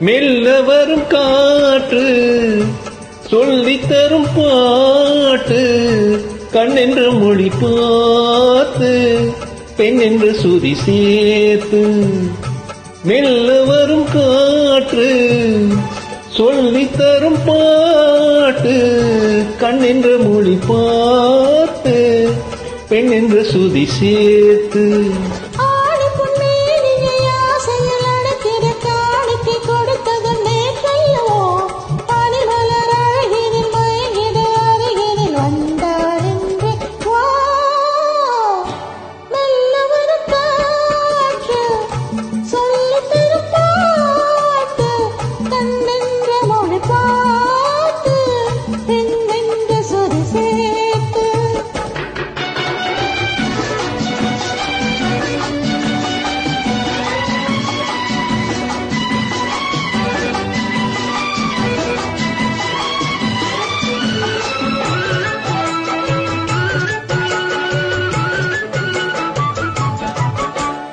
மெல்ல வரும் காற்று சொல்லித் தரும் பாட்டு, கண்ணென்ற மொழி பார்த்து பெண் என்ற சுதி சேர்த்து. மெல்ல வரும் காற்று சொல்லித் தரும் பாட்டு, கண்ணென்ற மொழி பார்த்து பெண் என்ற சுதி சேர்த்து.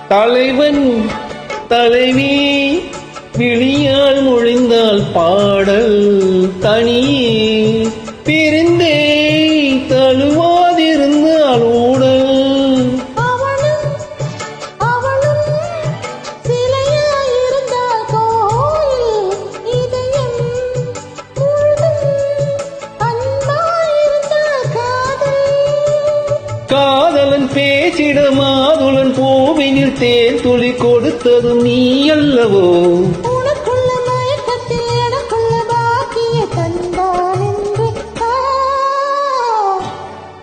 தலைவன் தலைவி விழியால் மொழிந்தால் பாடல் தனியே, பிரிந்தே தழுவாதிருந்தால் ஊடல். காதலன் பேசிட மாதுளன் பூவினில் தேன் துளி கொடுத்தது நீ அல்லவோ. உனக்குள்ள மயக்கத்தில் எனக்குள்ள பாக்கிய தந்தான் என்று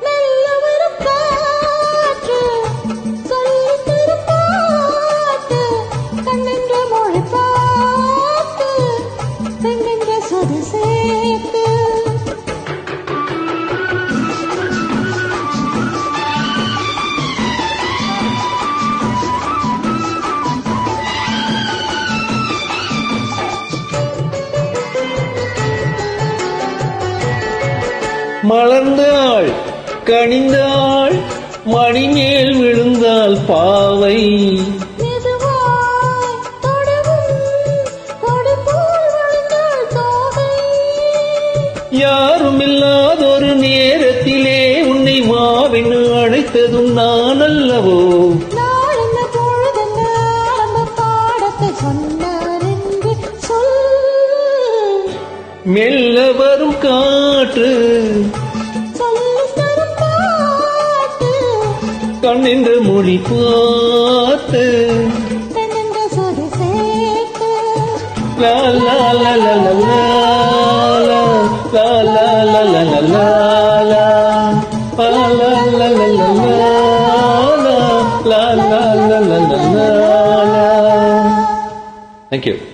மெல்ல வரும் காற்று சொல்லித் தரும் பாட்டு, கண்ணென்ற மொழி பார்த்து பெண்ணென்ற சுதி சேர்த்து. மலர்ந்தாள் கனிந்தாள் மணிமேல் விழுந்தாள் பாவை, யாருமில்லாதொரு நேரத்திலே உன்னை மாவென்று அழைத்ததும் நான் அல்லவோ. மெல்ல வரும் காற்று கண்ணென்ற மொழி பார்த்து லா லா லா லா லா லா லா லா லா லா லா லா லா லா லா லா லா. Thank you.